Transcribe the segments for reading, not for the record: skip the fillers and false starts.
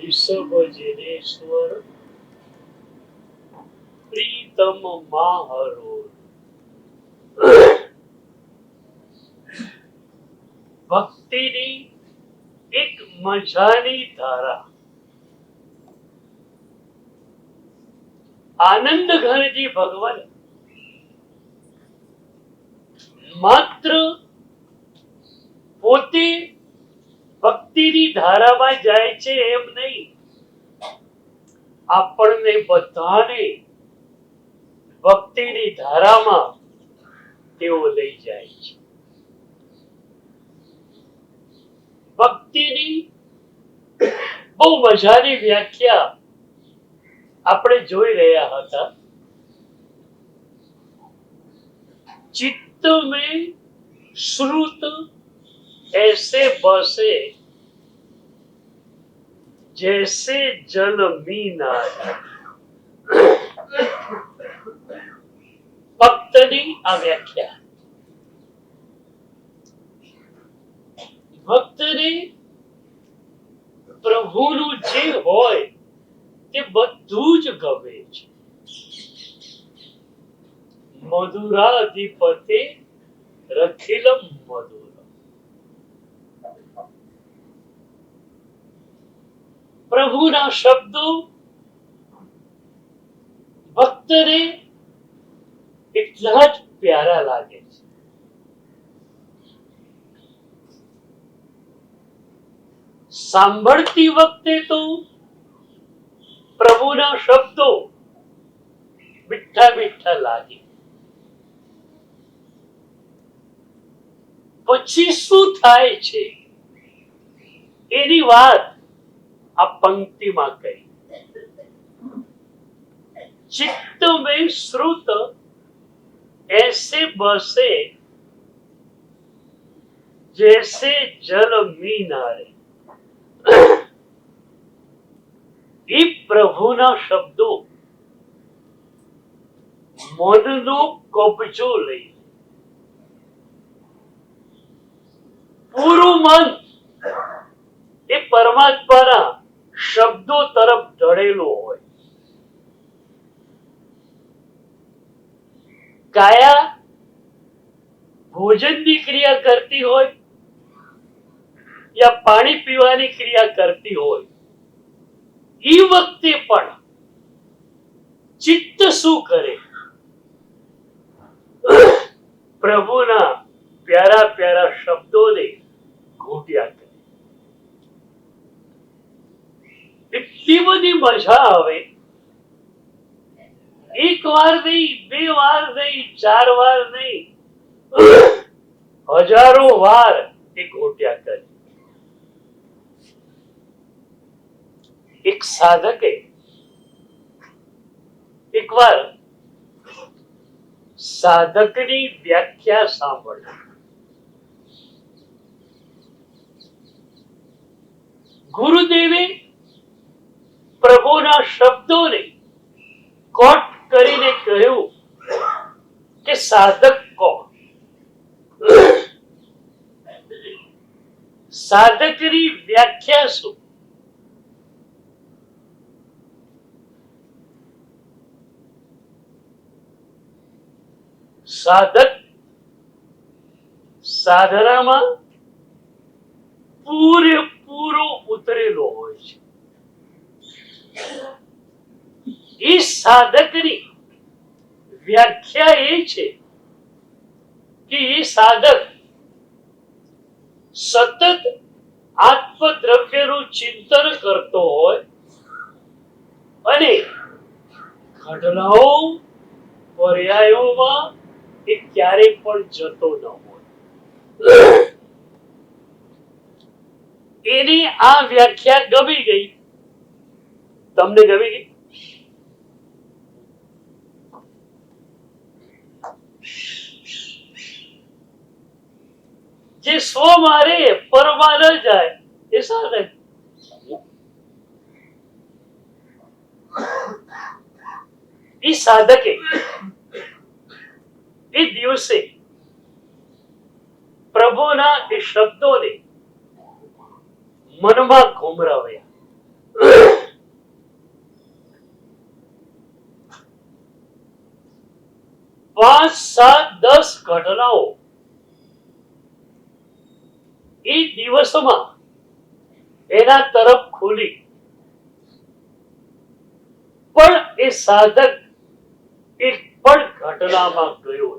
ऋषभ जिनेश्वर प्रीतम माहरो ભક્તિની એક મજાની ધારા આનંદ ઘનજી ભગવાન માત્ર પોતે ભક્તિની ધારામાં જાય છે એમ નહીં, આપણને બધાને ભક્તિની ધારામાં તેઓ લઈ જાય છે. ભક્તિની બહુ મજાની વ્યાખ્યા આપણે જોઈ રહ્યા હતા. चित्त में श्रुत ऐसे बसे जैसे जल मीना. ભક્તની આ વ્યાખ્યા. ભક્તને પ્રભુનું જે હોય તે બધું જ ગમે છે. મધુરાધિપતે રખિલમ મધુરમ. પ્રભુના શબ્દો ભક્તને એટલા જ પ્યારા લાગે છે. સાંભળતી વખતે તો પ્રભુના શબ્દો મીઠા મીઠા લાગે, પછી શું થાય છે એની વાત આ પંક્તિમાં કહી. चित्त में श्रुत ऐसे बसे जैसे जल मीनारे. એ પ્રભુના શબ્દો મનનો કબજો લઈ પૂરું મન એ પરમાત્માના શબ્દો તરફ ઢળેલું હોય. કાયા ભોજનની ક્રિયા કરતી હોય યા પાણી પીવાની ક્રિયા કરતી હોય, એ વખતે પણ ચિત્ત શું કરે? પ્રભુના પ્યારા પ્યારા શબ્દોને ઘૂંટ્યા કરે. એટલી બધી મજા આવે. એક વાર નહીં, બે વાર નહીં, ચાર વાર નહીં, હજારો વાર એ ઘોટ્યા કરે. એક સાધકે એકવાર સાધકની વ્યાખ્યા સાંભળી. ગુરુદેવે પ્રભુના શબ્દોને કોટ કરીને કહ્યું કે સાધક કોણ? સાધકની વ્યાખ્યા શું? સાધક સાધનામાં પૂરેપૂરો ઉતરેલો હોય છે. એ સાધકની વ્યાખ્યા એ છે કે એ સાધક સતત આત્મદ્રવ્યનું ચિંતન કરતો હોય અને ઘટનાઓ પર્યાયોમાં એ ક્યારે પણ જતો ન હોય. એની આ વ્યાખ્યા ગમી ગઈ. તમને ગમી ગઈ? જે સ્વ મારે પરમાં ન જાય એ સાધક. એ સાધકે એ દિવસે પ્રભુના એ શબ્દોને મનમાં ઘુમરાવ્યા. 5, 7, 10 ઘટનાઓ એ દિવસમાં એના તરફ ખુલી, પણ એ સાધક એક પણ ઘટનામાં ગયો.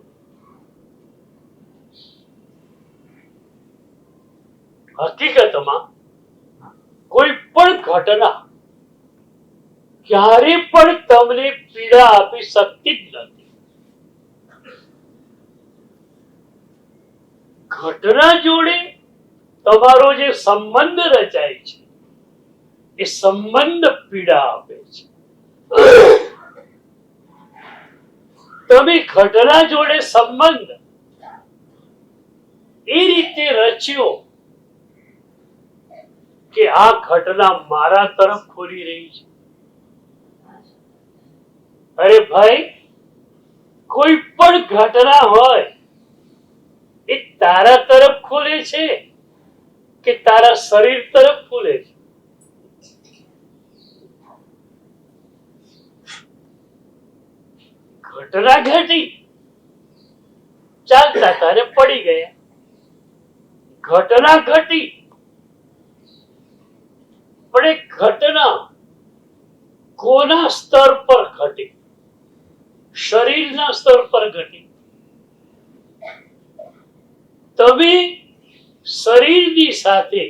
હકીકતમાં કોઈ પણ ઘટના ક્યારે પણ તમને પીડા આપી શકતી જ નથી. ઘટના જોડે તમારો જે સંબંધ રચાય છે એ સંબંધ પીડા આપે છે. તમે ઘટના જોડે સંબંધ એ રીતે રચ્યો કે આ ઘટના મારા તરફ ખોલી રહી છે. અરે ભાઈ, કોઈ પણ ઘટના હોય એ તારા તરફ ખોલે છે કે તારા શરીર તરફ ખોલે છે? ઘટના ઘટી, ચાલતા તારે પડી ગયા. ઘટના ઘટી, પણ એ ઘટના કોના સ્તર પર ઘટી? શરીરના સ્તર પર ઘટી. તમે શરીરની સાથે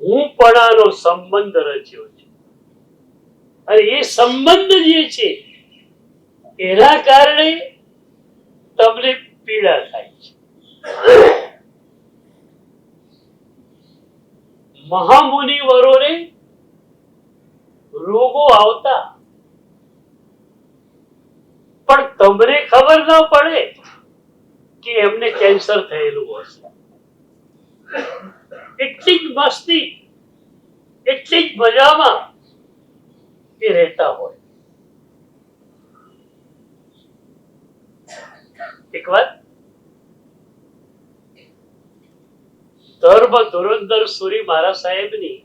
હુંપણાનો સંબંધ રચ્યો છે, અને એ સંબંધ જે છે એના કારણે તમને પીડા થાય છે. મહામુનિવરોને રોગો આવતા, પણ તમને ખબર ન પડે કે એમને કેન્સર થયેલું હશે. એટલી જ મસ્તી, એટલી જ મજામાં એ રહેતા હોય. એક વાત, ધર્મ ધુરંધર સુરી મહારાજ સાહેબની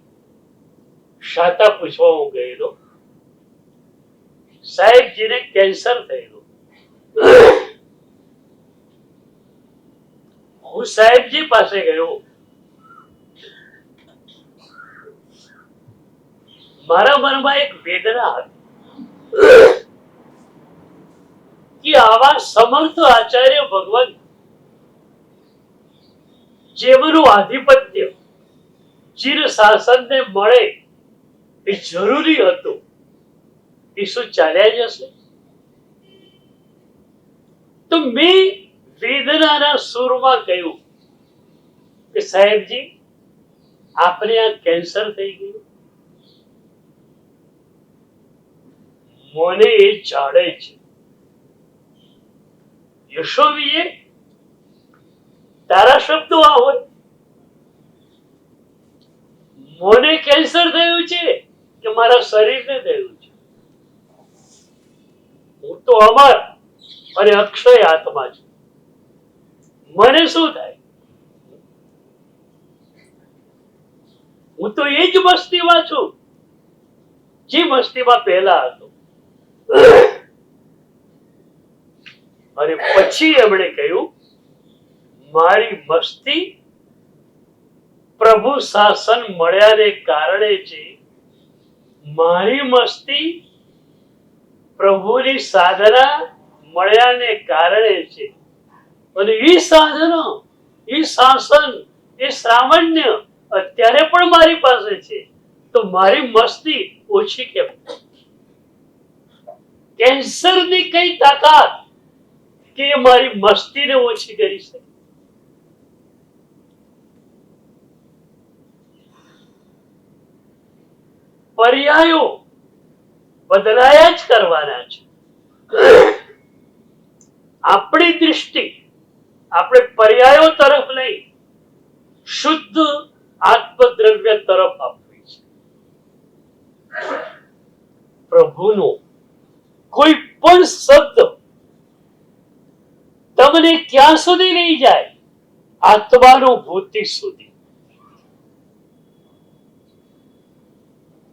શાતા પૂછવા હું ગયેલો. સાહેબજીને કેન્સર થયેલું. હું સાહેબજી પાસે ગયો. મારા મનમાં એક વેદના હતી કે આવા સમર્થ આચાર્ય ભગવાન, જેમનું આધિપત્ય ચિર શાસનને મળે એ જરૂરી હતું, એ શું ચાલ્યા જશે? તો મેં વેદનાના સૂરમાં કહ્યું કે સાહેબજી, આપને આ કેન્સર થઈ ગયું. મને એ જાણે છે. યશોવીએ તારા શબ્દો આ હોય. મને કેન્સર થયું છે કે મારા શરીરને થયું છે? હું તો અમર અને અક્ષય આત્મા છું. મને શું થાય? હું તો એ જ મસ્તીમાં છું જે મસ્તીમાં પહેલા હતો. અને પછી એમણે કહ્યું, મારી મસ્તી પ્રભુ શાસન મળ્યાને કારણે છે. મારી મસ્તી પ્રભુની સાધના મળ્યાને કારણે છે. અને એ સાધના, એ શાસન, એ સામાન્ય અત્યારે પણ મારી પાસે છે. તો મારી મસ્તી ઓછી કેમ? કેન્સરની કઈ તાકાત કે મારી મસ્તીને ઓછી કરી શકે? પર્યાયો બદલાયા જ કરવાના છે. આપણી દૃષ્ટિ આપણે પર્યાયો તરફ લઈ શુદ્ધ આત્મદ્રવ્ય તરફ આપવી છે. પ્રભુનો કોઈ પણ શબ્દ તમને ક્યાં સુધી લઈ જાય? આત્માનુભૂતિ સુધી.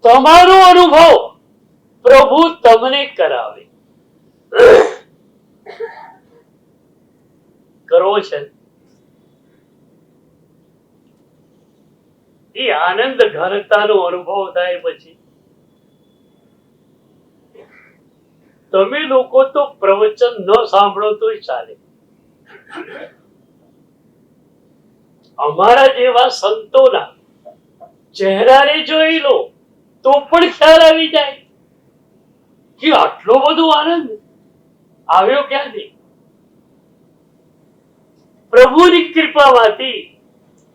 તમારો અનુભવ પ્રભુ તમને કરાવે. કરવો છે એ આનંદ ઘનતાનો અનુભવ થાય પછી તમે લોકો તો પ્રવચન ન સાંભળો તોય ચાલે. અમારા જેવા સંતોના ચહેરાને જોઈ લો તો પણ ખ્યાલ આવી જાય કે આટલો બધો આનંદ આવ્યો ક્યાંથી? પ્રભુની કૃપામાંથી,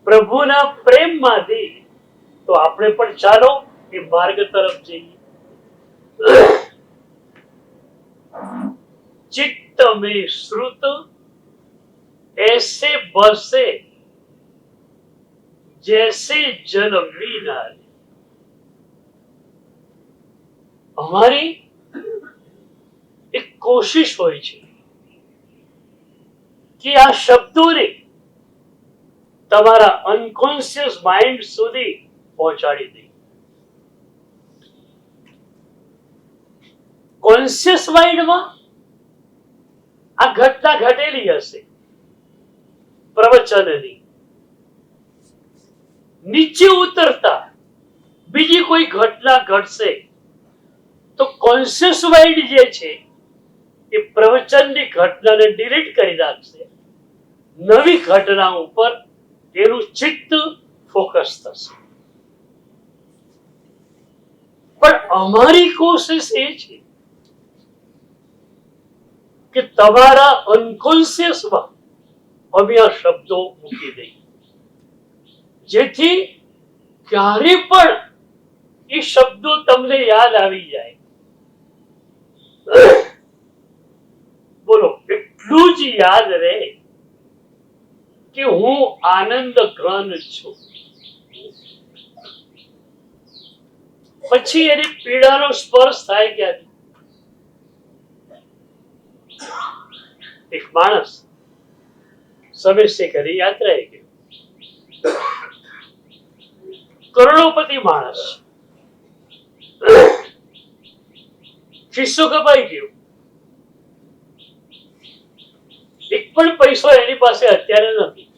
પ્રભુના પ્રેમમાંથી. તો આપણે પણ ચાલો એ માર્ગ તરફ જઈએ. चित्त में श्रुत ऐसे बसे जैसे जल मीनार. हमारी एक कोशिश હોય છે કે આ શબ્દોને તમારા અનકોન્શિયસ માઇન્ડ સુધી પહોંચાડી દે. કોન્શિયસ માઇન્ડમાં આ ઘટના ઘટેલી હશે પ્રવચનની, નીચે ઉતરતા બીજી કોઈ ઘટના ઘટશે તો કોન્શિયસ માઇન્ડ જે છે એ પ્રવચનની ઘટનાને ડિલીટ કરી નાખશે. નવી ઘટના ઉપર એનું ચિત્ત ફોકસ થશે. પણ અમારી કોશિશ એ છે કે તમારા અનકોન્શિયસમાં અમે આ શબ્દો મૂકી દઈએ જેથી ક્યારે પણ એ શબ્દો તમને યાદ આવી જાય. બોલો, એટલું જ યાદ રહે કે હું આનંદ ઘન છું. પછી એની પીડાનો સ્પર્શ થાય ક્યાંથી? એક માણસ સમયસે કરી યાત્રાએ ગયો, કરોડોપતિ માણસ, ખિસ્સો કપાઈ ગયો, એક પણ પૈસો એની પાસે અત્યારે નથી.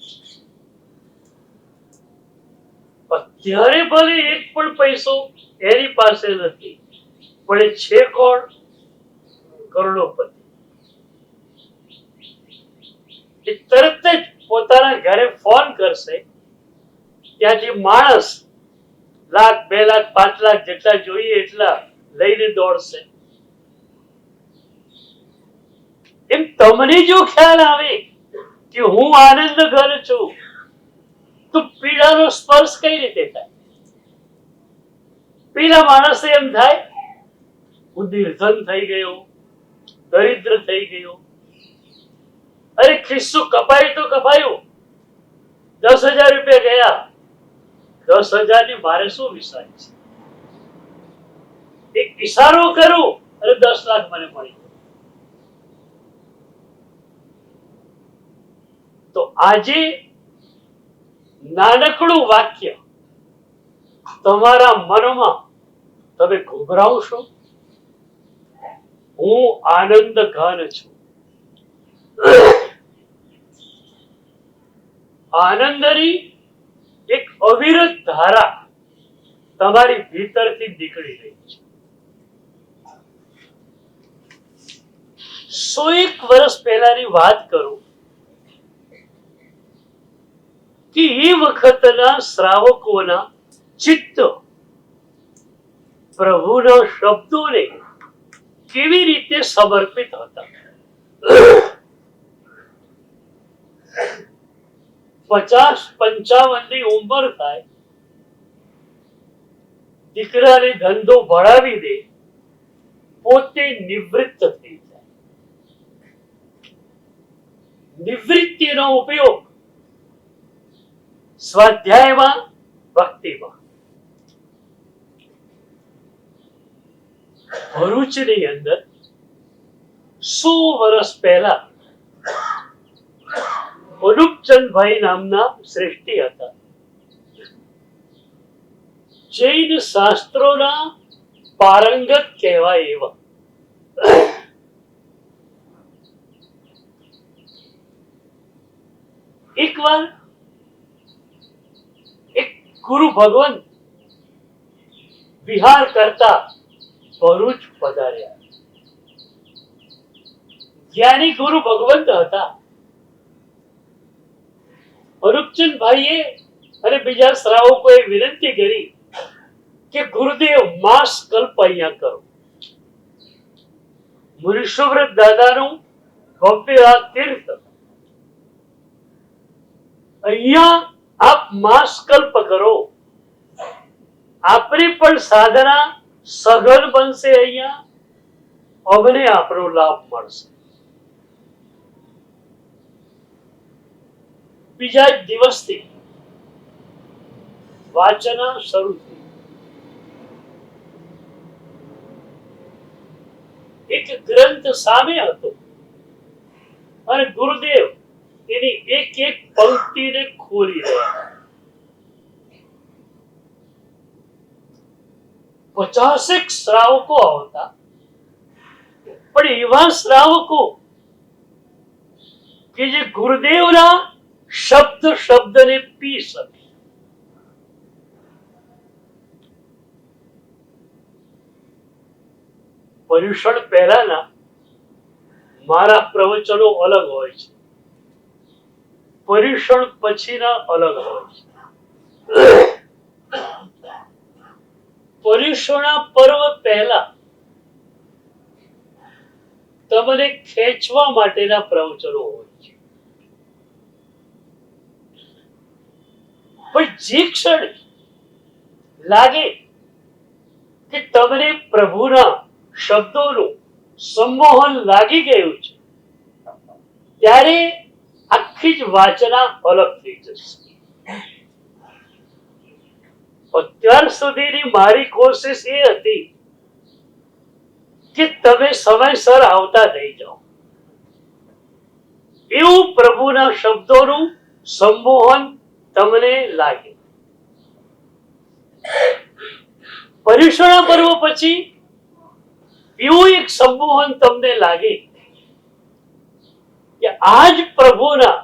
અત્યારે ભલે એક પણ પૈસો એની પાસે નથી, પણ એ છે કોણ? કરોડોપતિ. એ તરત જ પોતાના ઘરે ફોન કરશે, ત્યાંથી માણસ લાખ, 2 લાખ, 5 લાખ જેટલા જોઈએ એટલા લઈને દોડશે. એમ તમને જો ખ્યાલ આવે કે હું આનંદ ઘન છું તો પીડાનો સ્પર્શ કઈ રીતે થાય? પેલા માણસે એમ થાય હું નિર્ધન થઈ ગયો, દરિદ્ર થઈ ગયો. અરે ખિસ્સું કપાયું તો કપાયું, 10,000 રૂપિયા ગયા, 10,000 ની મારે શું વિચાર છે? એક ઇશારો કરું અને 10 લાખ મને મળી. તો આજે નાનકડું વાક્ય તમારા મનમાં તમે ઘુમરાવશો, હું આનંદ ઘન છું. આનંદની એક અવિરત ધારા તમારી ભીતરથી નીકળી રહી છે. 101 વર્ષ પહેલાની વાત કરું કે એ વખતના શ્રાવકોના ચિત્ત પ્રભુના શબ્દોને કેવી રીતે સમર્પિત હતા. 50-55 ની ઉંમર થાય, દીકરાને ધંધો ભણાવી દે, પોતે નિવૃત્ત થઈ જાય. નિવૃત્તિનો ઉપયોગ સ્વાધ્યાયમાં, ભક્તિમાં. ભરૂચની અંદર 100 વર્ષ પહેલા અનુપચંદભાઈ નામના શ્રેષ્ઠી હતા. જૈન શાસ્ત્રોના પારંગત કહેવાય એવા. એકવાર એક ગુરુ ભગવંત વિહાર કરતા ભરૂચ પધાર્યા. જ્ઞાની ગુરુ ભગવંત હતા. રૂપચંદભાઈએ અને બીજા શ્રાવકોએ વિનંતી કરી કે ગુરુદેવ માસ કલ્પ અહીંયા કરો. મુનીશ્વરવ્રત દાદાનું ભવ્ય આ તીર્થ, અહીંયા આપ માસ કલ્પ કરો. આપણી પણ સાધના સઘન બનશે. અહીંયા અમને આપણો લાભ મળશે. બીજા જ દિવસથી વાચના શરૂ થઈ. એક ગ્રંથ સામે હતો અને ગુરુદેવ એની એક એક પંક્તિને ખોલી રહ્યા. 50 શ્રાવકો હતા, પણ એવા શ્રાવકો કે જે ગુરુદેવના શબ્દ શબ્દને પી શકે. પર્યુષણ પહેલાના મારા પ્રવચનો અલગ હોય છે, પર્યુષણ પછીના અલગ હોય છે. પર્યુષણા પર્વ પહેલા તમને ખેંચવા માટેના પ્રવચનો હોય છે, પણ જે ક્ષણે લાગે કે તમને પ્રભુના શબ્દોનું સંમોહન લાગી ગયું છે, ત્યારે આખી જ વાચના અલગ થઈ જશે. અત્યાર સુધીની મારી કોશિશ એ હતી કે તમે સમયસર આવતા થઈ જાઓ, એવું પ્રભુના શબ્દોનું સંમોહન તમને લાગે. પર્યુષણા પર્વ પછી એવું એક સંમોહન તમને લાગે કે આજ પ્રભુના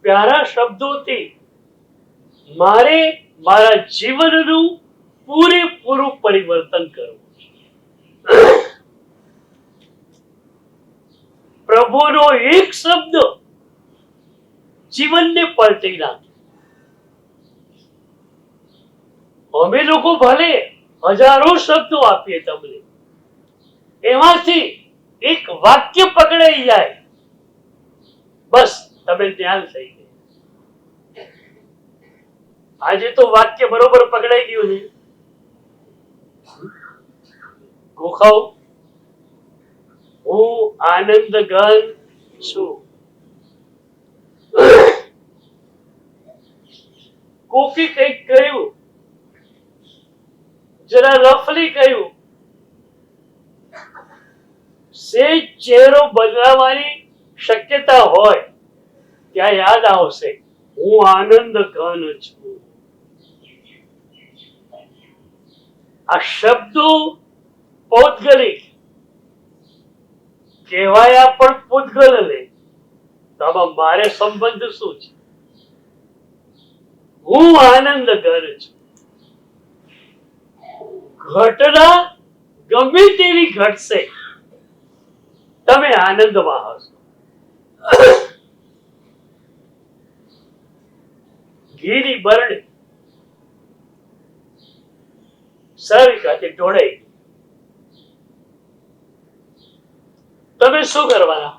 પ્યારા શબ્દોથી મારે મારા જીવનનું પૂરેપૂરું પરિવર્તન કરવું છે. પ્રભુનો એક શબ્દ જીવનને પલટી નાખે. અમે લોકો ભલે હજારો શબ્દો આપીએ તમને, એમાંથી એક વાક્ય પકડાઈ જાય, બસ તમે ધ્યાન થઈ ગયા. આજે તો વાક્ય બરોબર પકડાઈ ગયું છે. ગોખાઓ, હું આનંદ ઘન છું. કોકી કઈક કહ્યું, જરા રફલી કહ્યું, સેજ ચહેરો બદલાવાની શક્યતા હોય ત્યાં યાદ આવશે, હું આનંદ ઘન છું. આ શબ્દો પૌદ્ગલિક કહેવાયા, પણ પૂતગલ લે. તો આમાં મારે સંબંધ શું છે? હું આનંદ ઘન છું. ઘટના ગમે તેવી ઘટશે, તમે આનંદમાં હશો. ઘીની બરણી સવિકાથી ઢોળાઈ, તમે શું કરવાના?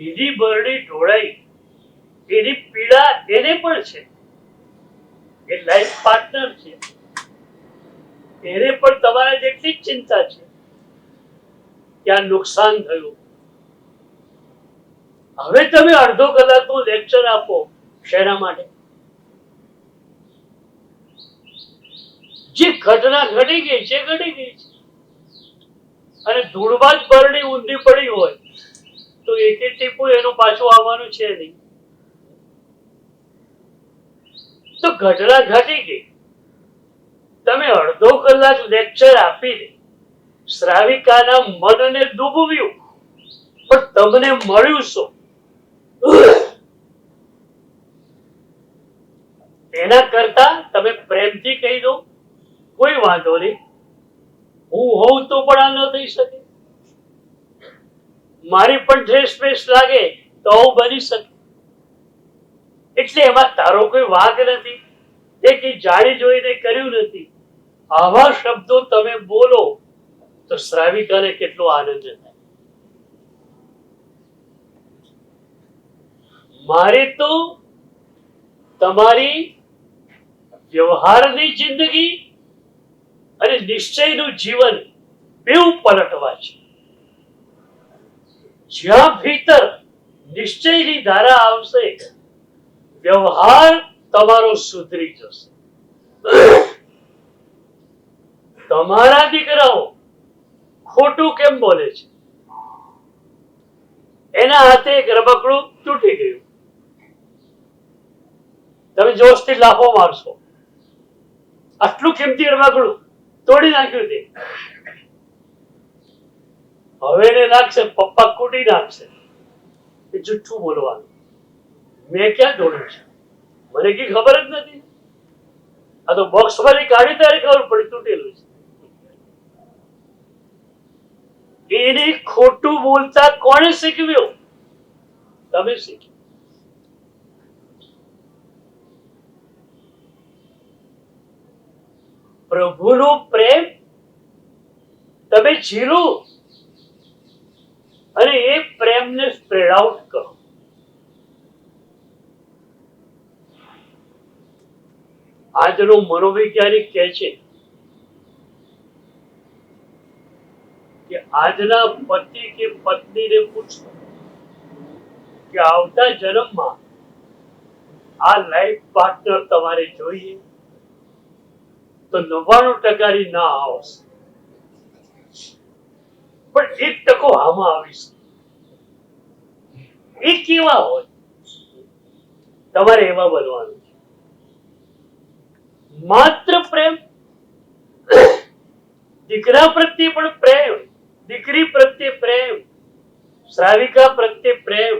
ઘીની બરણી ઢોળાઈ, એની પીડા એને પણ છે, એ લાઈફ પાર્ટનર છે, એને પણ તમારા જેટલી જ ચિંતા છે કે આ નુકસાન થયું. હવે તમે અડધો કલાકનું લેક્ચર આપો, શેના માટે? જે ઘટના ઘટી ગઈ છે ઘટી ગઈ છે, અને ધૂળમાં જ બરણી ઊંધી પડી હોય તો એક એક ટીપું એનું પાછું આવવાનું છે નહીં. તો ઘટના ઘટી ગઈ, તમે અડધો કલાક લેક્ચર આપીને શ્રાવિકાના મનને ડૂબવ્યું, પણ તમને મળ્યું શું? એના કરતા તમે પ્રેમથી કહી દો, કોઈ વાંધો નહીં, હું હોઉં તો પણ આ ન થઈ શકે, મારી પણ ડ્રેસ બેસ લાગે તો આવું બની શકે. એટલે એમાં તારો કોઈ વાંક નથી, તે કે જાણી જોઈને કર્યું નથી. આવા શબ્દો તમે બોલો તો શ્રાવિકાને કેટલો આનંદ થાય. મારે તો તમારી વ્યવહારની જિંદગી અને નિશ્ચયનું જીવન બેઉ પલટવા છે. જ્યાં ભીતર નિશ્ચયની ધારા આવશે, વ્યવહાર તમારો સુધરી જશે. તમારા દીકરાઓ ખોટું કેમ બોલે છે? એના હાથે એક રમકડું તૂટી ગયું, તમે જોશથી લાફો મારશો, આટલું કિંમતી રમકડું તોડી નાખ્યું તે. હવે એને લાગશે પપ્પા કૂટી નાખશે, એ જુઠ્ઠું બોલવાનું. મેં ક્યાં તોડ્યું છે? મને કઈ ખબર જ નથી. આ તો બોક્સ માંથી કાઢી ત્યારે ખબર પડી તૂટેલું છે. એને ખોટું બોલતા કોણે શીખવ્યું? તમે શીખ્યું. પ્રભુનો પ્રેમ તમે ઝીલો અને એ પ્રેમને સ્પ્રેડ આઉટ કરો. આજનો મનોવૈજ્ઞાનિક કહે છે કે આજના પતિ કે પત્નીને પૂછો કે આવતા જન્મમાં આ લાઈફ પાર્ટનર તમારે જોઈએ તો 99% ના આવશે, પણ 1% આમાં આવીશ. એ કેવા હોય? તમારે એવા બનવાનું. માત્ર પ્રેમ, દીકરા પ્રત્યે પણ પ્રેમ, દીકરી પ્રત્યે પ્રેમ, શ્રાવિકા પ્રત્યે પ્રેમ.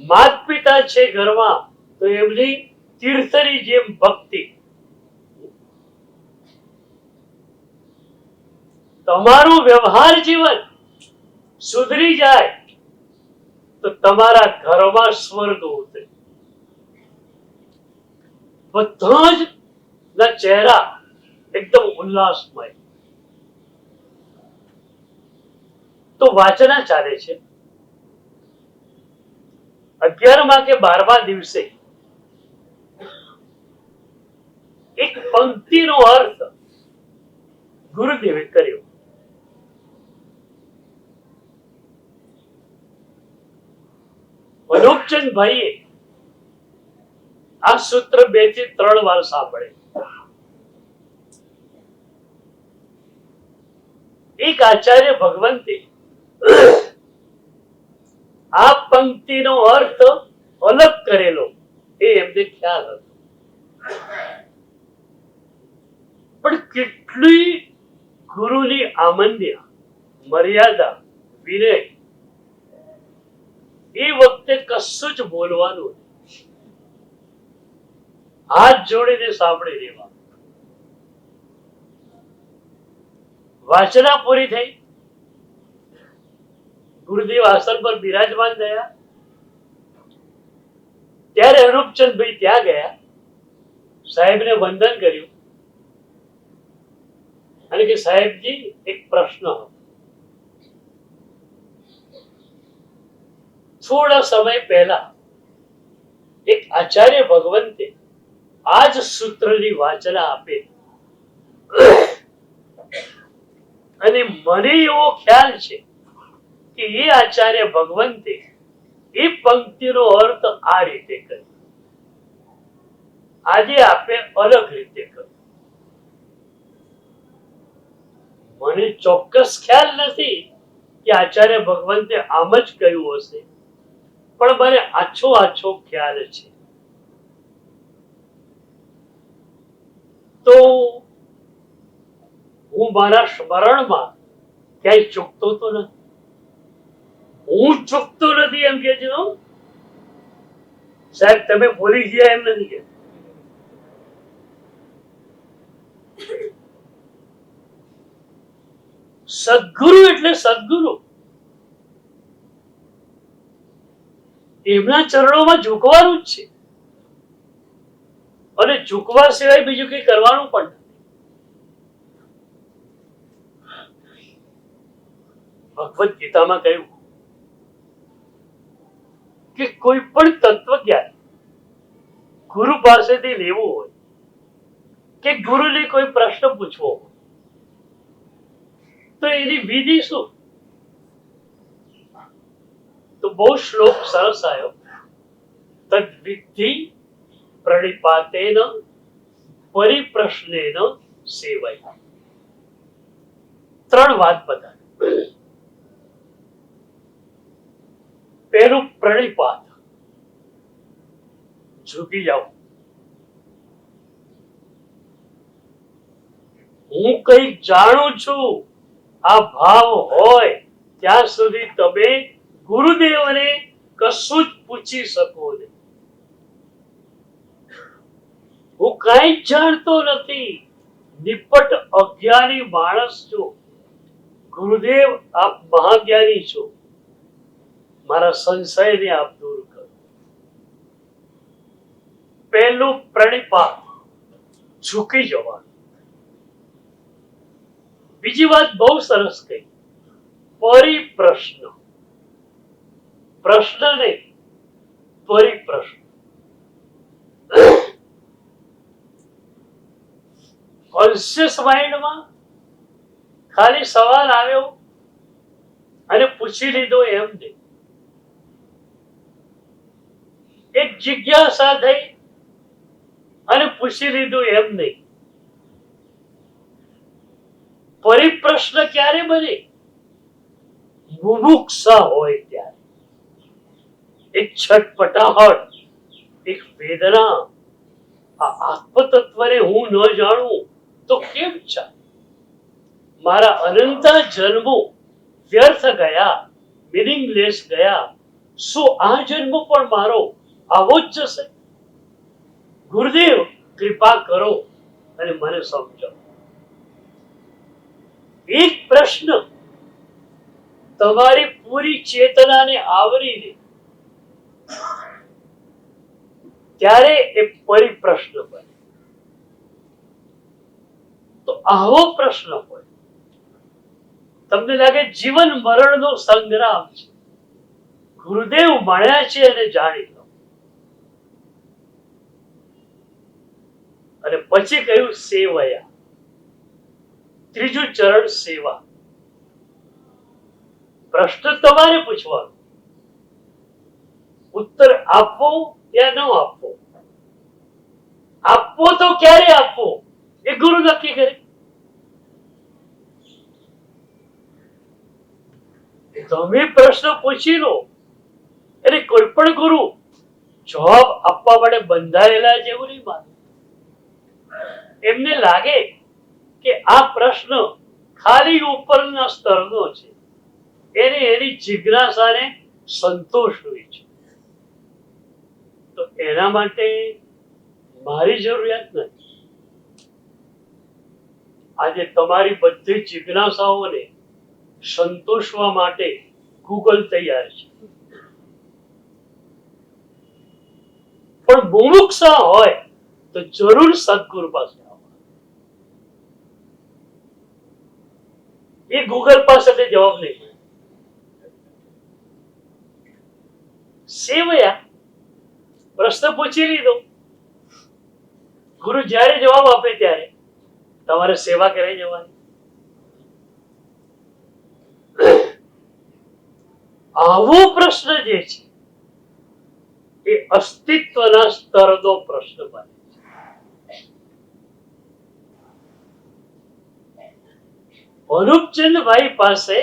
માત પિતા છે ઘરમાં તો એમની તીર્થની જેમ ભક્તિ. તમારું વ્યવહાર જીવન સુધરી જાય તો તમારા ઘરમાં સ્વર્ગ ઉતરે. બધા જ ના ચહેરા એકદમ ઉલ્લાસમય. તો વાચના ચાલે છે. 11મા કે 12મા દિવસે એક પંક્તિનો અર્થ ગુરુદેવે કર્યો. અનોપચંદ ભાઈએ આ સૂત્ર 2 થી 3 વાર સાંભળે. એક આચાર્ય ભગવંતે આ પંક્તિનો અર્થ અલગ કરેલો, એ એમને ખ્યાલ હતો. પણ કેટલી ગુરુની આમન્ય, મર્યાદા, વિનય, એ વખતે કશું જ બોલવાનું, હાથ જોડીને સાંભળી લેવા. વાચના પૂરી થઈ, ગુરુદેવ આસન પર બિરાજમાન થયા. ત્યારે અનુપચંદભાઈ ત્યાં ગયા, સાહેબને વંદન કર્યું અને કે સાહેબજી એક પ્રશ્ન હતો. થોડા સમય પહેલા એક આચાર્ય ભગવંતે આ જ સૂત્રની વાચના આપે અને મને એવો ખ્યાલ છે કે એ આચાર્ય ભગવંતે એ પંક્તિનો અર્થ આ રીતે કર્યો, આજે આપે અલગ રીતે કર્યો. મને ચોક્કસ ખ્યાલ નથી કે આચાર્ય ભગવંતે આમ જ કહ્યું હશે, પણ મને આછો ખ્યાલ છે. તો હું મારા સ્મરણમાં ક્યાંય ચૂકતો તો નથી. હું ચૂકતો નથી એમ કે છે. સાહેબ તમે ભૂલી ગયા એમ નથી કે સદગુરુ એટલે સદગુરુ. એમના ચરણોમાં ઝૂકવાનું જ છે અને ઝૂકવા સિવાય બીજું કઈ કરવાનું પણ નથી. ભગવદ ગીતામાં કહ્યું કે કોઈ પણ તત્વજ્ઞાન ગુરુ પાસેથી લેવું હોય કે ગુરુને કોઈ પ્રશ્ન પૂછવો હોય તો એની વિધિ શું? તો બહુ શ્લોક સરસ આવ્યો. તદ્વિધિ પ્રણિપાતેન પરિપ્રશ્નેન સેવયા. 3 વાત બતાવી. પહેલું પ્રણિપાત, ઝૂકી જાઓ. હું કઈ જાણું છું આ ભાવ હોય ત્યાં સુધી તમે ગુરુદેવને કશું જ પૂછી શકો નહીં. હું કઈ જ જાણતો નથી, નિપટ અજ્ઞાની માણસ છું. ગુરુદેવ આપ મહાજ્ઞાની છો, મારા સંશયને આપ દૂર કરો. પહેલું પ્રણિપાત, ઝૂકી જવાનું. બીજી વાત બહુ સરસ કહી, પરિપ્રશ્ન. પ્રશ્ન નહીં, પરિપ્રશ્ન. કોન્શિયસ માઇન્ડમાં ખાલી સવાલ આવ્યો અને પૂછી લીધો એમ નહીં. એક જિજ્ઞાસા થઈ અને પૂછી લીધું એમ નહીં. પરિપ્રશ્ન ક્યારે બને? મુમુક્ષા હોય ત્યારે. એક છટપટાહટ, એક વેદના, આ આત્મતત્વને હું ન જાણું તો કેમ ચાલે? મારા અનંત જન્મો વ્યર્થ ગયા, મીનિંગલેસ ગયા. શું આ જન્મ પણ મારો આવો જ જશે? ગુરુદેવ કૃપા કરો અને મને સમજાવો. એક પ્રશ્ન તમારી પૂરી ચેતનાને આવરી લે ત્યારે એ પરિપ્રશ્ન બને. તો આવો પ્રશ્ન હોય, તમને લાગે જીવન મરણનો સંગ્રામ છે, ગુરુદેવ મળ્યા છે અને જાણી લો. અને પછી કહ્યું સેવયા. ત્રીજું ચરણ સેવા. પ્રશ્ન તમારે પૂછવાનો, ઉત્તર આપવો યા ન આપવો. આપવો તો ક્યારે આપવો એ ગુરુ નક્કી કરે. તમે પ્રશ્ન પૂછી લો એટલે કોઈ પણ ગુરુ જવાબ આપવા માટે બંધાયેલા છે એવું નહીં માને. એમને લાગે કે આ પ્રશ્ન ખાલી ઉપરના સ્તરનો છે, એને એની જિજ્ઞાસાને સંતોષ હોય છે, તો એના માટે મારી જરૂરિયાત નથી. આજે તમારી બધી જિજ્ઞાસાઓને સંતોષવા માટે ગૂગલ તૈયાર છે. પણ મુમુક્ષા હોય તો જરૂર સદગુરુ પાસે આવવા. એ ગૂગલ પાસેથી જવાબ નહીં. સેવયા, પ્રશ્ન પૂછી લીધો, ગુરુ જ્યારે જવાબ આપે ત્યારે તમારે સેવા કરી જવાની. આવો પ્રશ્ન જે છે એ અસ્તિત્વના સ્તરનો પ્રશ્ન બને છે. અનુપચંદભાઈ પાસે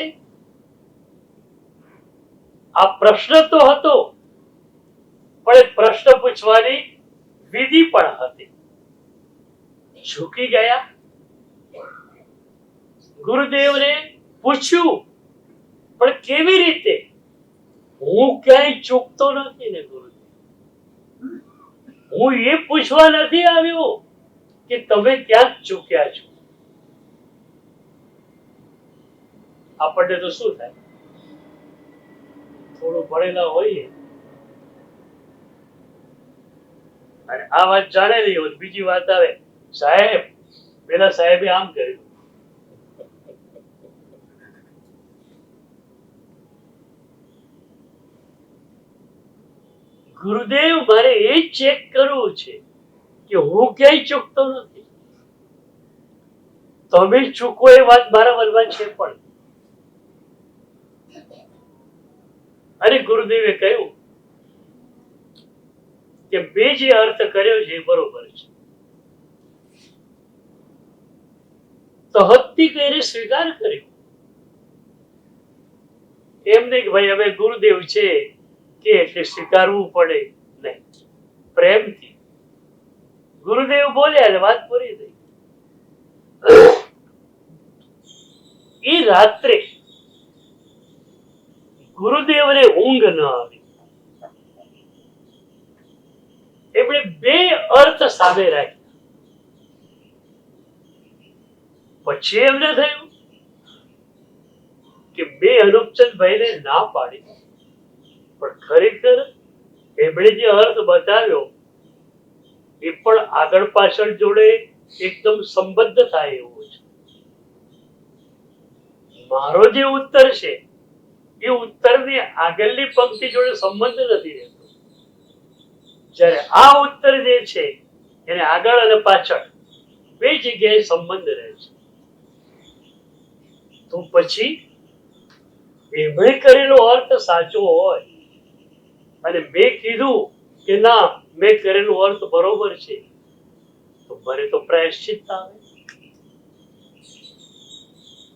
આ પ્રશ્ન તો હતો, પણ એ પ્રશ્ન પૂછવાની વિધિ પણ હતી. ઝૂકી ગયા, ગુરુદેવને પૂછ્યું, પણ કેવી રીતે? હું ક્યાંય ચૂકતો નથી ને ગુરુદેવ. હું એ પૂછવા નથી આવ્યો કે તમે ક્યાંક ચૂક્યા છો. આપણને તો શું થાય, થોડું ભણેલા હોઈએ અને આ વાત જાણેલી હોય, બીજી વાત આવે, સાહેબ પેલા સાહેબે આમ કર્યું. ગુરુદેવ મારે એ ચેક કરવું છે કે હું ક્યાંય ચૂકતો નથી. તમે ચૂકો એ વાત મારા મનમાં છે પણ. અને ગુરુદેવે કહ્યું કે બે જે અર્થ કર્યો છે એ બરોબર છે. તો હત્તી કરીને સ્વીકાર કર્યો. એમ નહીં કે ભાઈ હવે ગુરુદેવ છે કે એટલે સ્વીકારવું પડે, નહીં, પ્રેમથી. ગુરુદેવ બોલ્યા વાત પૂરી થઈ. એ રાત્રે ગુરુદેવને ઊંઘ ન આવી. એમણે બે અર્થ સામે રાખ્યા. પછી એમને થયું કે બે અનુપચંદભાઈને ના પાડી, પણ ખરેખર એમણે જે અર્થ બતાવ્યો એ પણ આગળ પાછળ જોડે એકદમ સંબદ્ધ થાય એવો છે. મારો જે ઉત્તર છે એ ઉત્તરની આગળની પંક્તિ જોડે સંબંધ નથી રહેતો, જ્યારે આ ઉત્તર જે છે એને આગળ અને પાછળ બે જગ્યાએ સંબંધ રહે છે. તો પછી એમણે કરેલો અર્થ સાચો હોય અને મેં કીધું કે ના મેં કરેલો અર્થ બરોબર છે, તો મને તો પ્રાયશ્ચિત આવે.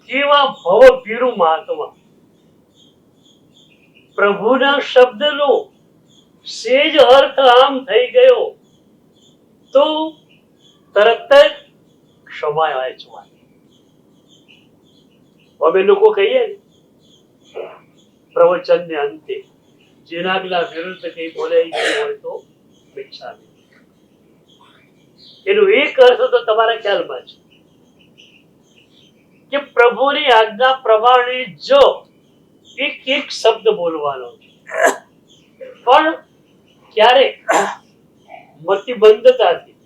કેવા ભવભીરુ મહાત્મા! પ્રભુના શબ્દનો સેજ અર્થ આમ થઈ ગયો તો તરત જ ક્ષમા વાંચવાની. અમે લોકો કહીએ ને પ્રવચનને અંતે જેનાગલા વિરુદ્ધ કઈ બોલાઈ ગયું હોય તો મિચ્છામિ. એનો એક અર્થ તો તમારા ખ્યાલમાં છે કે પ્રભુની આજ્ઞા પ્રમાણે જો એક એક શબ્દ બોલવાનો છે, પણ ક્યારે મતિબંધતાથી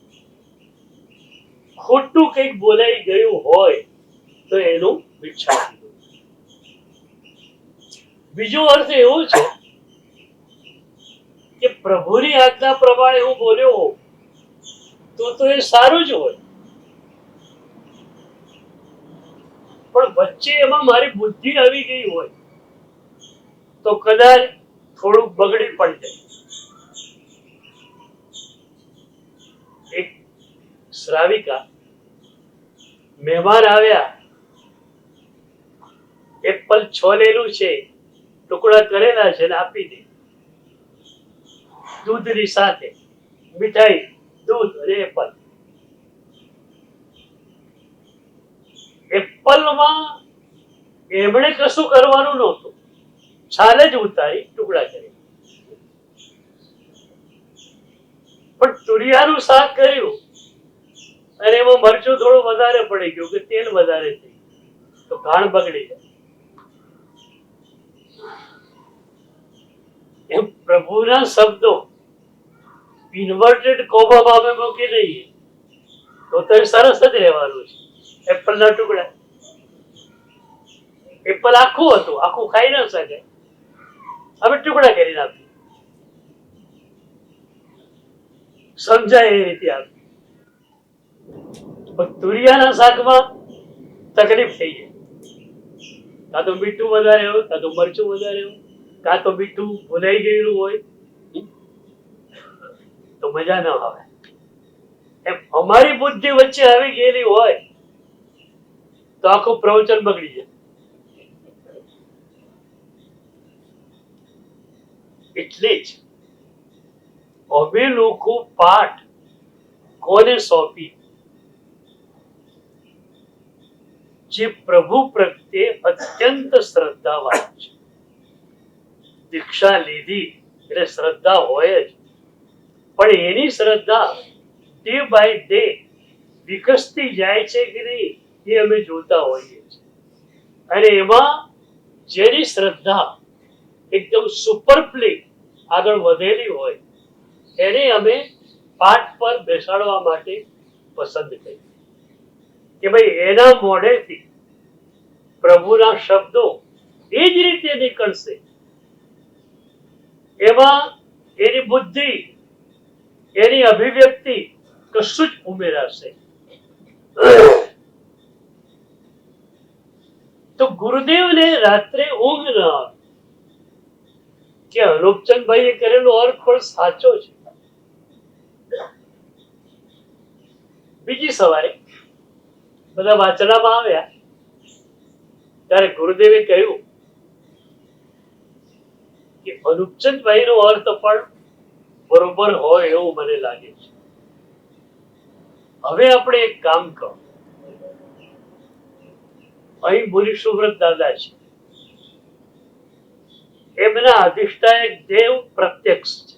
ખોટું કંઈક બોલાઈ ગયું હોય તો એનું મિચ્છામિ. બીજો અર્થ એવો છે કે પ્રભુની આજ્ઞા પ્રમાણે હું બોલ્યો હોઉં તો એ સારું જ હોય, પણ વચ્ચે એમાં મારી બુદ્ધિ આવી ગઈ હોય તો કદાચ થોડુંક બગડી પણ જાય. એક શ્રાવિકા મહેમાન આવ્યા, એપલ છોલેલું છે, ટુકડા કરેલા છે ને આપી દે. દૂધની સાથે મીઠાઈ, દૂધ અને એપલ. એપલમાં એમણે કશું કરવાનું નહોતું, છાલ જ ઉતારી ટુકડા કરી. પણ તુરિયાનું શાક કર્યું અને એમાં મરચું થોડું વધારે પડી ગયું કે તેલ વધારે થઈ તો ઘાણ બગડી જાય. એમ પ્રભુના શબ્દો ઇન્વર્ટેડ કોમામાં અમે મૂકી દઈએ તો સરસ જ રહેવાનું છે. એપલના ટુકડા, એપલ આખું હતું, આખું ખાઈ ન શકે, હવે ટુકડા કરી નાખ્યું. સમજાય એ રીતે આપી. પણ તુરિયાના શાકમાં તકલીફ થઈ જાય. કાં તો મીઠું વધારે હોય, કાં તો મરચું વધારે હોય, કાં તો મીઠું ભૂલાઈ ગયેલું હોય તો મજા ન આવે. એમ અમારી બુદ્ધિ વચ્ચે આવી ગયેલી હોય તો આખું પ્રવચન બગડી જાય. એટલે જ અમે લોકો પાઠ કોને સોંપી? જે પ્રભુ પ્રત્યે અત્યંત શ્રદ્ધાવાન છે. દીક્ષા લીધી એટલે શ્રદ્ધા હોય જ, પણ એની શ્રદ્ધા ડે બાય ડે વિકસતી જાય છે કે નહીં એ અમે જોતા હોઈએ છીએ. અને એમાં જેની શ્રદ્ધા એકદમ સુપરફ્લી આગળ વધેલી હોય એને અમે પાઠ પર બેસાડવા માટે પસંદ કરીએ કે ભાઈ એના મોઢેથી પ્રભુના શબ્દો એ જ રીતે નીકળશે, એમાં એની બુદ્ધિ એની અભિવ્યક્તિ કશું જ ઉમેરાશે. તો ગુરુદેવને રાત્રે ઊંઘ ન આવે કે અનુપચંદભાઈએ કરેલો અર્થ પણ સાચો છે. બીજી સવારે બધા વાંચનામાં આવ્યા ત્યારે ગુરુદેવે કહ્યું કે અનુપચંદભાઈ નો અર્થ પણ બરોબર હોય એવું મને લાગે છે. હવે આપણે એક કામ કરો, અહીં મુનિ સુવ્રત દાદા છે, એમના અધિષ્ઠાયક દેવ પ્રત્યક્ષ છે.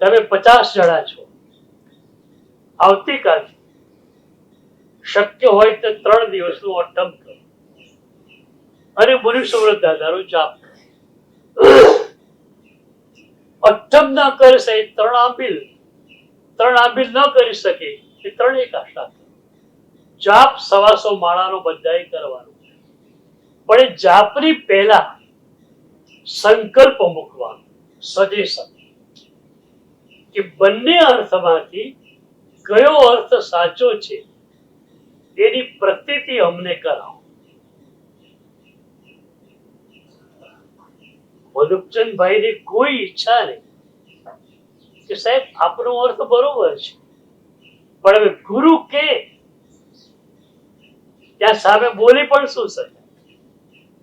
તમે 50 જણા છો. આવતીકાલ શક્ય હોય તો 3 દિવસનું અઠમ કરો અને મુનિ સુવ્રત દાદાનો જાપ કરો. અઠમ ન કરી શકે 3 આંબીલ ન કરી શકે એ 3 એકાદશા. જાપ 125 માળાનો બધાએ કરવાનો, પણ એ જાપની પહેલા સંકલ્પ મૂકવાનો સજેશન કે બંને અર્થમાંથી કયો અર્થ સાચો છે એની પ્રતીતિ અમને કરાવો. મધુપચંદભાઈની કોઈ ઈચ્છા નહીં કે સાહેબ આપનો અર્થ બરોબર છે, પણ હવે ગુરુ કે ત્યાં સામે બોલી પણ શું શકે?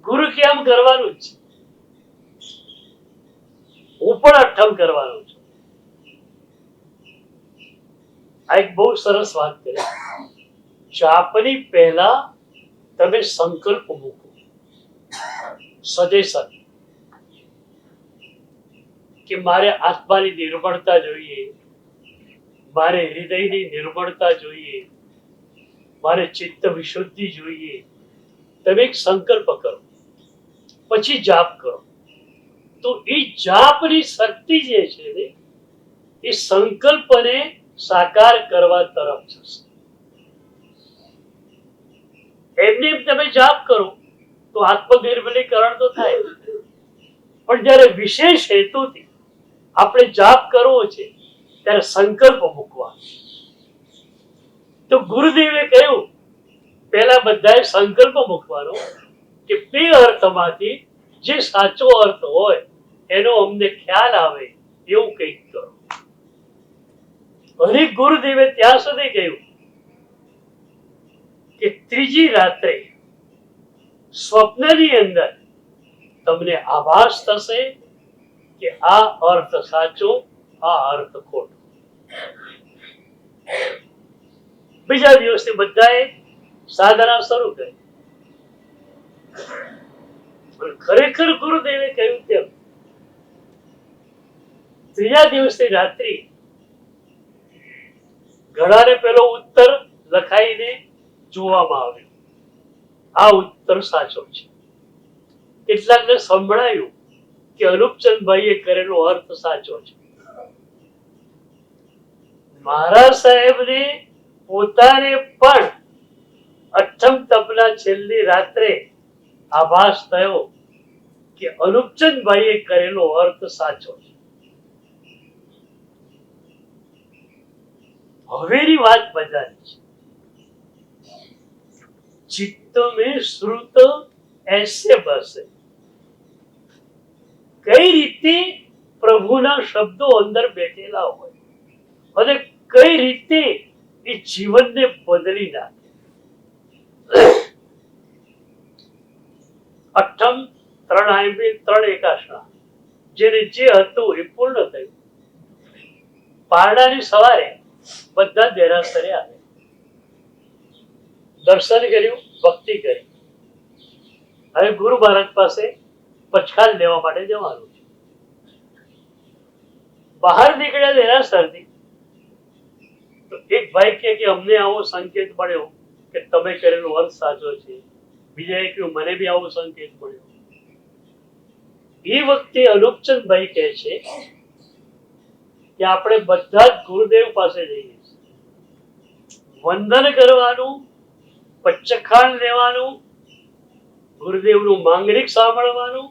ગુરુ કેમ કરવાનું છે? હું પણ અઠમ કરવાનો છું. આ એક બહુ સરસ વાત કરી. જાપની પહેલા તમે સંકલ્પ મૂકો, સજેશન કે મારે આત્માની નિર્મળતા જોઈએ, મારે હૃદયની નિર્મળતા જોઈએ, મારે ચિત્ત વિશુદ્ધિ જોઈએ. તમે એક સંકલ્પ કરો, પછી જાપ કરો. તો એ જાપની શક્તિ જે છે ને એ સંકલ્પને સાકાર કરવા તરફ જશે. એમને તમે જાપ કરો તો આત્મનિર્મલીકરણ તો થાય, પણ જયારે વિશેષ હેતુથી આપણે જાપ કરવો છે ત્યારે સંકલ્પ મૂકવાનો. તો ગુરુદેવે કહ્યું પહેલા બધાએ સંકલ્પ મૂકવાનો કે બે અર્થમાંથી જે સાચો અર્થ હોય એનો અમને ખ્યાલ આવે એવું કંઈક કરો. અને ગુરુદેવે ત્યાં સુધી કહ્યું કે ત્રીજી રાત્રે સ્વપ્નની અંદર તમને આભાસ થશે કે આ અર્થ સાચો, આ અર્થ ખોટો. બીજા દિવસે બધાએ સાધના શરૂ કરી. ખરેખર ગુરુદેવે કહ્યું તેમ ત્રીજા દિવસે રાત્રિ ઘણાને પેલો ઉત્તર લખાઈને જોવામાં આવ્યો, આ ઉત્તર સાચો છે. કેટલાકને સંભળાયું કે અનુપચંદભાઈએ કરેલો અર્થ સાચો છે. મહારાજ સાહેબને પોતાને પણ અઠમ તપના છેલ્લી રાત્રે આભાસ થયો કે અનુપચંદભાઈએ કરેલો અર્થ સાચો છે. હવેની વાત બધાની છે. ચિત્ત મેં શ્રુત એસે બસે. કઈ રીતે પ્રભુના શબ્દો અંદર બેઠેલા હોય અને કઈ રીતે એ જીવનને બદલી નાખે. અઠમ 3 આંબીલ 3 એકાદશા જેને જે હતું એ પૂર્ણ થયું. પારણાની સવારે બધા દેરાસરે આવે, દર્શન કર્યું, ભક્તિ કરી. હવે ગુરુ મહારાજ પાસે પચખાણ લેવા માટે જવાનું છે. બહાર નીકળ્યા દેરાસરથી તો એક ભાઈ કે અમને આવો સંકેત મળ્યો કે તમે કરેલો અર્થ સાચો છે. બીજાએ કહ્યું મને બી આવો સંકેત મળ્યો. એ વખતે અનુપચંદભાઈ કહે છે કે આપણે બધા જ ગુરુદેવ પાસે જઈએ છીએ, વંદન કરવાનું, પચખાણ લેવાનું, ગુરુદેવનું માંગલિક સાંભળવાનું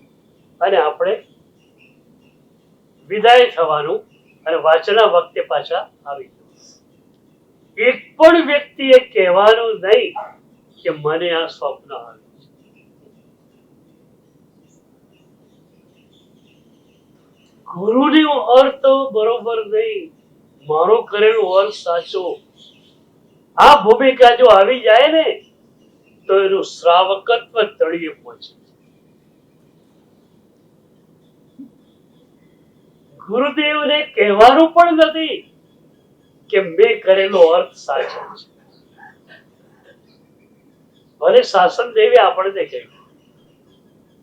અને આપણે વિદાય થવાનું અને વાંચના વખતે પાછા આવી જવાનું. એક પણ વ્યક્તિએ કહેવાનું નહીં કે મને આ સ્વપ્ન આવ્યું છે. ગુરુનો અર્થ બરોબર નહીં, મારો કરેલો અર્થ સાચો. આ ભૂમિકા જો આવી જાય ને તો એનું શ્રાવકત્વ તળિયે પહોંચે. ગુરુદેવને કહેવાનું પણ નથી કે મેં કરેલો અર્થ સાચો છે. ભલે શાસન દેવી આપણને કહ્યું,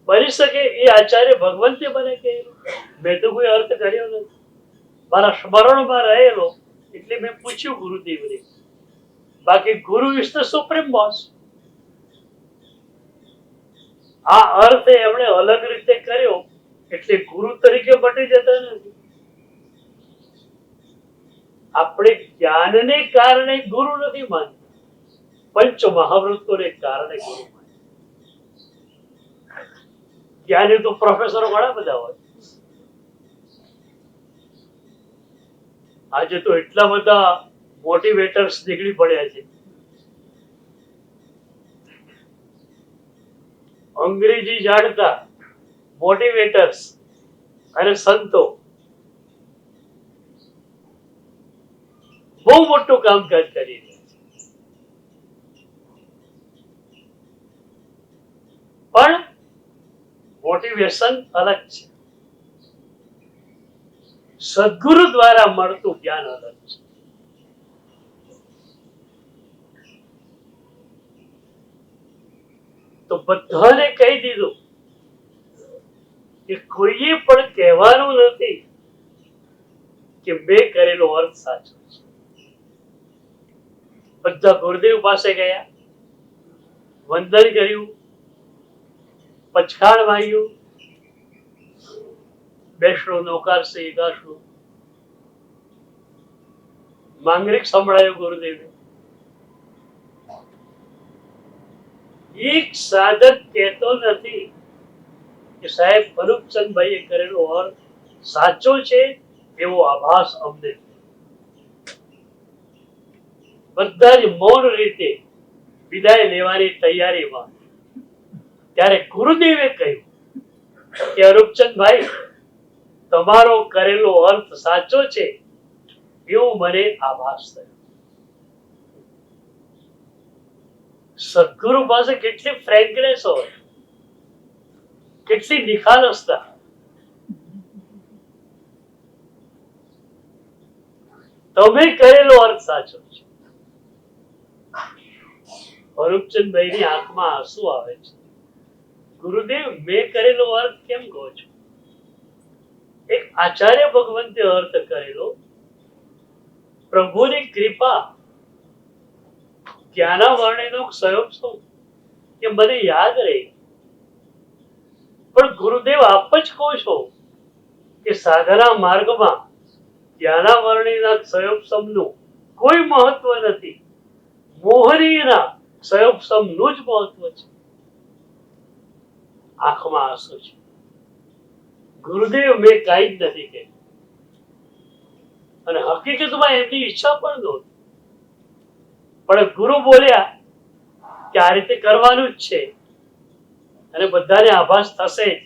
બની શકે એ આચાર્ય ભગવંતે મને કહેલું, મેં તો કોઈ અર્થ કર્યો નથી, મારા સ્મરણમાં રહેલો એટલે મેં પૂછ્યું ગુરુદેવને. બાકી ગુરુ ઇઝ ધ સુપ્રીમ બોસ. આ અર્થ એમણે અલગ રીતે કર્યો એટલે ગુરુ તરીકે મટી જતા નથી. આપણે જ્ઞાનને કારણે ગુરુ નથી માનતા, પંચ મહાવૃત્તોને કારણે ગુરુ માનતા. જ્ઞાની તો પ્રોફેસરો ઘણા બધા હોય. આજે તો એટલા બધા મોટિવેટર્સ નીકળી પડ્યા છે. અંગ્રેજી જાણતા મોટિવેટર્સ અને સંતો બહુ મોટું કામકાજ કરી રહ્યા છે. પણ મોટિવેશન અલગ છે, સદગુરુ દ્વારા મળતું જ્ઞાન અલગ છે. તો બધાને કહી દીધું કે કોઈએ પણ કહેવાનું નથી કે મેં કરેલો અર્થ સાચો છે. બધા ગુરુદેવ પાસે ગયા, વંદન કર્યું, પચખાણ વાગ્યું, બેસણો નૌકારશે એકાશો માંગલિક સંભળાયો ગુરુદેવે. એક સાધક કહેતો નથી કે સાહેબ અનુપચંદભાઈએ કરેલો અર્થ સાચો છે એવો આભાસ અમને. બધા જ મૌન રીતે વિદાય લેવાની તૈયારીમાં. ત્યારે ગુરુદેવે કહ્યું કે અનુપચંદભાઈ, તમારો કરેલો અર્થ સાચો છે એવું મને આભાસ થયો. સદગુરુ પાસે કેટલી ફ્રેન્કનેસ હોય, કેટલી નિખાલસતા. તમે કરેલો અર્થ સાચો છે. અરૂપચંદભાઈની આંખમાં આંસુ આવે છે. ગુરુદેવ, મેં કરેલો અર્થ કેમ કહો છો? એક આચાર્ય ભગવંતે અર્થ કરેલો, પ્રભુની કૃપા, જ્ઞાનાવરણીનો સહયોગ શું કે મને યાદ રહે. પણ ગુરુદેવ, આપ જ કહો છો કે સાધના માર્ગમાં જ્ઞાનાવરણીના સહયોગ સમનું કોઈ મહત્વ નથી, મોહનીયના સહયોગ સમનું જ મહત્વ છે. આંખમાં આંસુ છે. ગુરુદેવ, મેં કઈ જ નથી કહ્યું. અને હકીકતમાં એમની ઈચ્છા પણ નહોતી. પણ ગુરુ બોલ્યા કે આ રીતે કરવાનું જ છે અને બધાને આભાસ થશે જ,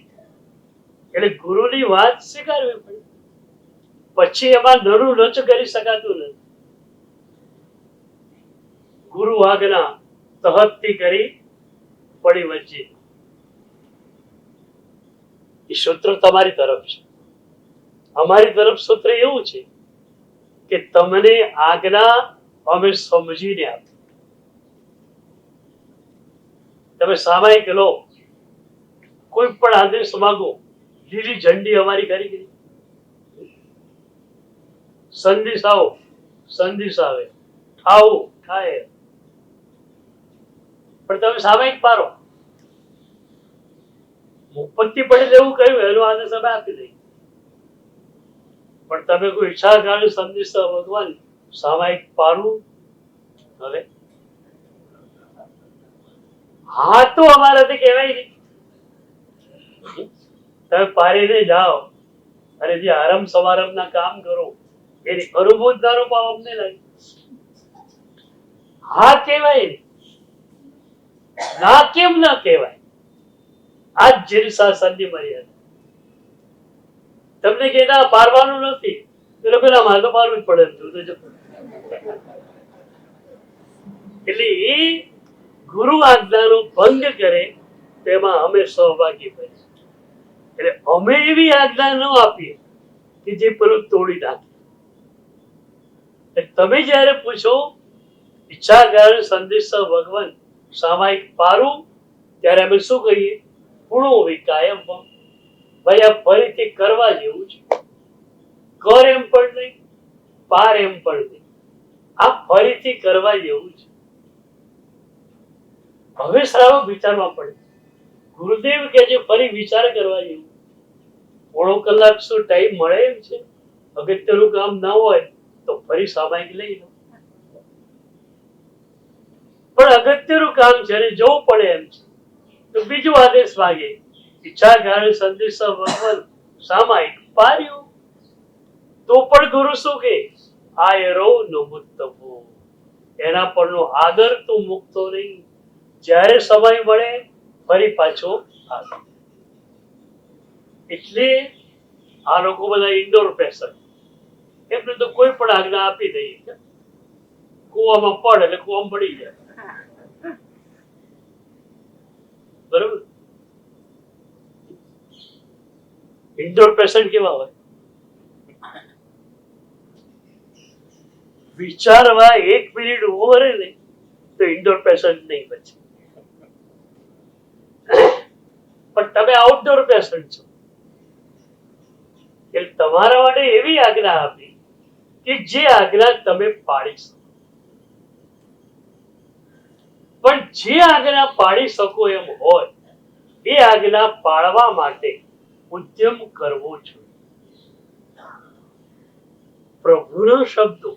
એટલે ગુરુની વાત સ્વીકારવી પડી. પછી એમાં નરું નચ કરી શકાતું નથી. ગુરુ આજ્ઞા તહતથી કરી પડી વચ્ચે. એ સૂત્ર તમારી તરફ છે. અમારી તરફ સૂત્ર એવું છે કે તમને આજ્ઞા અમે સમજીને આપી. તમે સામાયિક લો, કોઈ પણ આદેશ માંગો, લીલી ઝંડી અમારી કરી ગઈ. સંદેશ આવો, સંદેશ આવે, ખાવું ખાય, પણ તમે સામાયિક પારો. મુપત્તિ પડે એવું કહ્યું એનો આદેશ અમે આપી દઈએ, પણ તમે કોઈ ઈચ્છા કારણે સંદેશ ભગવાન સામાયિક પારવું હવે હા તો અમારાથી કહેવાય નહીં. તમે પારીને જાઓ અને જે આરંભ સમારંભ ના કામ કરો એની અનુભૂતદારો પણ અમને લાગે. હા કહેવાય ના કેમ ના કહેવાય? આ જ જેની શાસનની મર્યાદા. તમને કે ના પારવાનું નથી, એ લોકો ના મારે તો પારવું જ પડે. એટલે એ ગુરુ આજ્ઞાનો ભંગ કરે તેમાં અમે સહભાગી બનીએ. એટલે અમે એવી આજ્ઞા ન આપીએ કે જે પેલું તોડી નાખે. તમે જયારે પૂછો ઈચ્છા કારણ સંદેશ ભગવાન સામાયિક પારું, ત્યારે અમે શું કહીએ? પૂર્ણો વિકાયમ. ભાઈ આ ફરીથી કરવા જેવું છે. કર એમ પણ નહીં, પાર એમ પણ નહીં, આ ફરીથી કરવા જેવું છે. હવે શ્રાવક વિચારવા પડે. ગુરુદેવ કે છે ફરી વિચાર કરવા જેવું. પોણો કલાક શું ટાઈમ મળે એમ છે? અગત્યનું કામ ના હોય તો ફરી સામાયિક લઈ લો. પણ અગત્યનું કામ જયારે જવું પડે એમ છે તો બીજો આદેશ માગે. ઈચ્છા કારણ સંદેશ ભગવાન સામાયિક પાર્યું, તો પણ ગુરુ શું કે? આયરો નો મુક્તવો, એના પરનો આદર તું મૂકતો નહીં. જ્યારે સમય મળે ફરી પાછો આવે. એટલે આ લોકો બધા ઇન્ડોર પેશન્ટ, એમને તો કોઈ પણ આજ્ઞા આપી દઈએ, કુવામાં પડ એટલે કુવામાં પડી જાય. બરોબર? ઇન્ડોર પેશન્ટ કેવા હોય? વિચારવા 1 મિનિટ ઉભો રહે ને તો ઇન્ડોર પેશન્ટ નહીં બચે. પણ તમે આઉટડોર પેશન્ટ છો, એટલે તમારા માટે એવી આજ્ઞા આપી કે જે આજ્ઞા તમે પાડી શકો. પણ જે આજ્ઞા પાડી શકો એમ હોય એ આજ્ઞા પાળવા માટે ઉદ્યમ કરવો જોઈએ. પ્રભુના શબ્દો,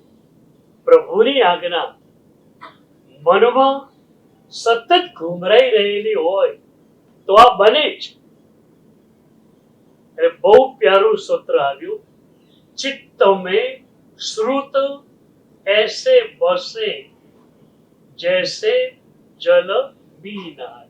પ્રભુની આજ્ઞા મનમાં સતત ઘુમરાઈ રહેલી હોય તો આ બને જ. એટલે બહુ પ્યારું સૂત્ર આવ્યું, ચિત્ત में श्रुत ऐसे बसे जैसे जल बीना.